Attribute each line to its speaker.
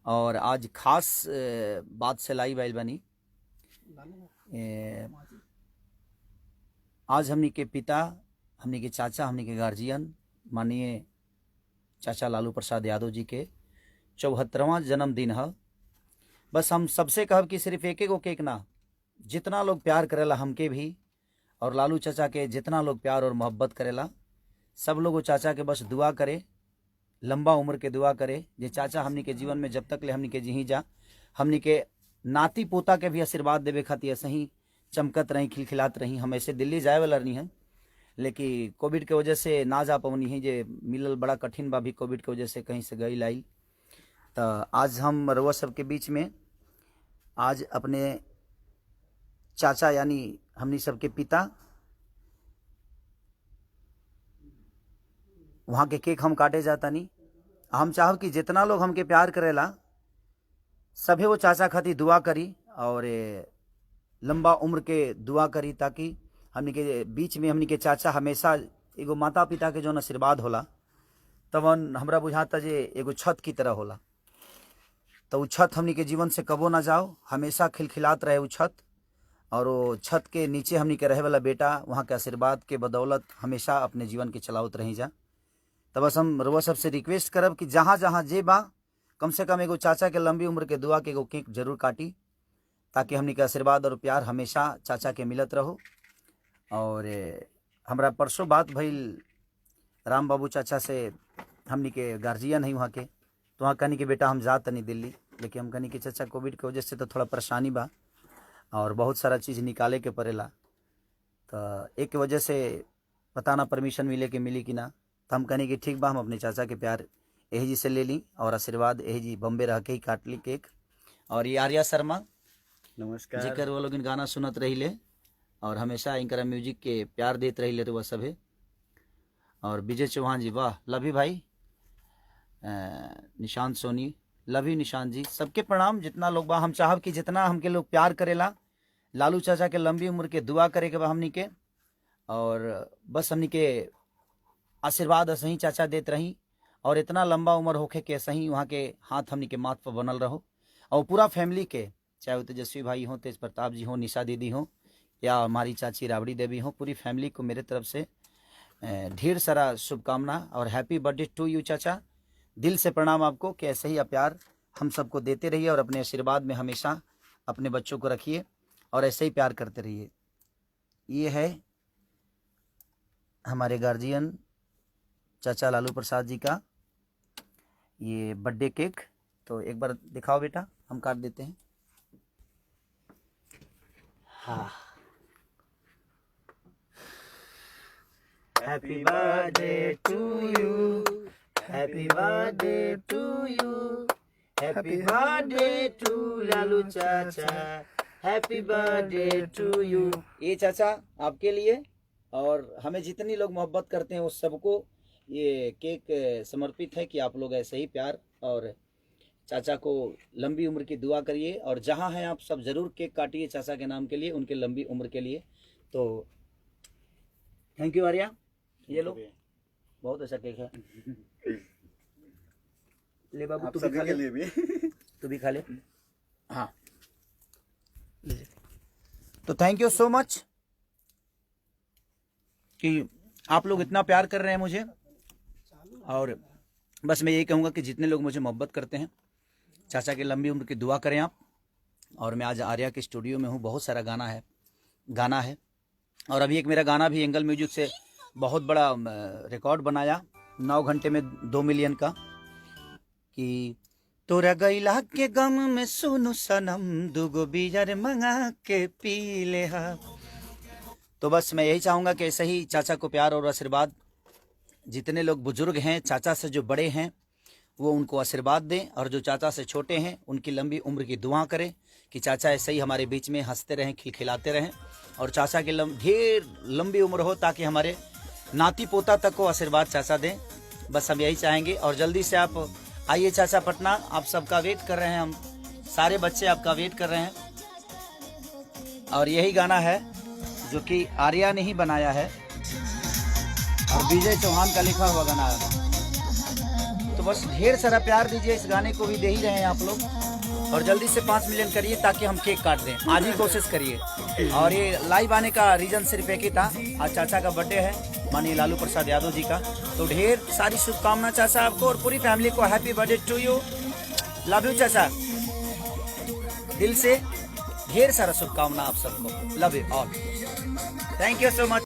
Speaker 1: और आज खास बात से लाई बैल बनी। आज हमनी के पिता, हमनी के चाचा, हमनी के गार्जियन माननीय चाचा लालू प्रसाद यादव जी के 74वां जन्मदिन है। बस हम सबसे कहब कि सिर्फ एक गो केक ना, जितना लोग प्यार करेला हमके भी और लालू चाचा के जितना लोग प्यार और मोहब्बत करेला, सब लोग वो चाचा के बस दुआ करे, लंबा उम्र के दुआ करे। जे चाचा हमनी के जीवन में जब तक ले हमनी के जी जा, हमनी के नाती पोता के भी आशीर्वाद देवे खातिर ऐसे ही चमकत रही, खिलखिलात रही। हम ऐसे दिल्ली जाए वाला नहीं है, लेकिन कोविड के वजह से ना जा पवनी है, जे मिलल बड़ा कठिन बा भी कोविड के वजह से कहीं से गई लाई। तो आज हम रउआ सबके बीच में आज अपने चाचा यानी हमनी सबके पिता वहाँ के केक हम काटे जाता नहीं। हम चाहब कि जितना लोग हमके प्यार करेला सभी वो चाचा खातिर दुआ करी और लंबा उम्र के दुआ करी, ताकि हमनी के बीच में हमनी के चाचा हमेशा एगो माता पिता के जो आशीर्वाद होला तब हमरा बुझाता जे एगो छत की तरह होला। तो वो छत हमनी के जीवन से कबो ना जाओ, हमेशा खिलखिलात रहे वो छत। और वो छत के नीचे हमनी के रहे वाला बेटा वहाँ के आशीर्वाद के बदौलत हमेशा अपने जीवन के चलावत रही जा। तो बस हम रउआ सबसे रिक्वेस्ट करब कि जहाँ जहाँ जे बा कम से कम एगो चाचा के लंबी उम्र के दुआ के एगो केक जरूर काटी, ताकि हमनी के आशीर्वाद और प्यार हमेशा चाचा के मिलत रहो। और हमरा परसों बात भइल राम बाबू चाचा से, हमनी के गार्जियन है वहाँ के, तो वहाँ कहनी कि बेटा हम जा तनी दिल्ली, लेकिन हम कहनी कि चाचा कोविड के वजह से तो थोड़ा परेशानी बा और बहुत सारा चीज़ निकाले के पड़ेला, तो एक वजह से पता ना परमिशन मिले कि मिली कि ना। तो हम कहनी कि ठीक बा, हम अपने चाचा के प्यार यही जी से ले ली और आशीर्वाद यही जी बम्बे रह के ही काट ली केक। और ये आर्या शर्मा
Speaker 2: नमस्कार,
Speaker 1: जेकर वो लोग गाना सुनत रही ले और हमेशा इनकरा म्यूजिक के प्यार देते रही ले, तो वह सभे। और विजय चौहान जी, वाह, लभी भाई, निशांत सोनी, लभी निशांत जी, सबके प्रणाम। जितना लोग बा हम चाहब कि जितना हमके लोग प्यार करेला, लालू चाचा के लंबी उम्र के दुआ करे के बा हमनी के, और बस हमनी के आशीर्वाद सही चाचा देत रही और इतना लंबा उम्र होके के सही वहाँ के हाथ हमनी के माथ पर बनल रहो। और पूरा फैमिली के, चाहे वो तेजस्वी भाई हो, तेज प्रताप जी हो, निशा दीदी हो, या हमारी चाची राबड़ी देवी हो, पूरी फैमिली को मेरे तरफ से ढेर सारा शुभकामना और हैप्पी बर्थडे टू यू चाचा। दिल से प्रणाम आपको कि ऐसे ही प्यार हम सबको देते रहिए और अपने आशीर्वाद में हमेशा अपने बच्चों को रखिए और ऐसे ही प्यार करते रहिए। ये है हमारे गार्जियन चाचा लालू प्रसाद जी का ये बर्थडे केक। तो एक बार दिखाओ बेटा, हम काट देते हैं। हाँ, happy birthday to you, happy birthday to you, happy birthday to Lalu चाचा, हैप्पी बर्थडे टू यू। ये चाचा आपके लिए और हमें जितनी लोग मोहब्बत करते हैं उस सबको ये केक समर्पित है कि आप लोग ऐसे ही प्यार और चाचा को लंबी उम्र की दुआ करिए। और जहाँ हैं आप सब ज़रूर केक काटिए चाचा के नाम के लिए, उनके लंबी उम्र के लिए। तो थैंक यू आर्या, ये लो, बहुत अच्छा केक है। ले बाबू, तू भी खा ले, तू भी खा ले। हाँ, तो थैंक यू सो मच कि आप लोग इतना प्यार कर रहे हैं मुझे। और बस मैं यही कहूँगा कि जितने लोग मुझे मोहब्बत करते हैं, चाचा की लंबी उम्र की दुआ करें आप। और मैं आज आर्या के स्टूडियो में हूँ, बहुत सारा गाना है और अभी एक मेरा गाना भी एंगल म्यूजिक से बहुत बड़ा रिकॉर्ड बनाया 9 घंटे में 2 मिलियन का, कि तोरा गैला के गम में सुनु सनम दुगो बियर मंगा के पी ले हा। तो बस मैं यही चाहूँगा कि ऐसे ही चाचा को प्यार और आशीर्वाद, जितने लोग बुजुर्ग हैं चाचा से जो बड़े हैं वो उनको आशीर्वाद दें, और जो चाचा से छोटे हैं उनकी लंबी उम्र की दुआ करें कि चाचा ऐसे ही हमारे बीच में हंसते रहें, खिलखिलाते रहें और चाचा की ढेर लंबी उम्र हो, ताकि हमारे नाती पोता तक को आशीर्वाद चाचा दें। बस हम यही चाहेंगे। और जल्दी से आप आइए चाचा पटना, आप सबका वेट कर रहे हैं, हम सारे बच्चे आपका वेट कर रहे हैं। और यही गाना है जो कि आर्या ने ही बनाया है और विजय चौहान का लिखा हुआ गाना है। तो तो बस ढेर सारा प्यार दीजिए, इस गाने को भी दे ही रहे हैं आप लोग, और जल्दी से 5 मिलियन करिए ताकि हम केक काट दें। आज ही कोशिश करिए। और ये लाइव आने का रीजन सिर्फ एक ही था, आज चाचा का बर्थडे है, माननीय लालू प्रसाद यादव जी का। तो ढेर सारी शुभकामनाएं चाचा आपको और पूरी फैमिली को। Happy birthday to you, love you चाचा, दिल से ढेर सारा शुभकामना आप सबको, love you all, thank you so मच।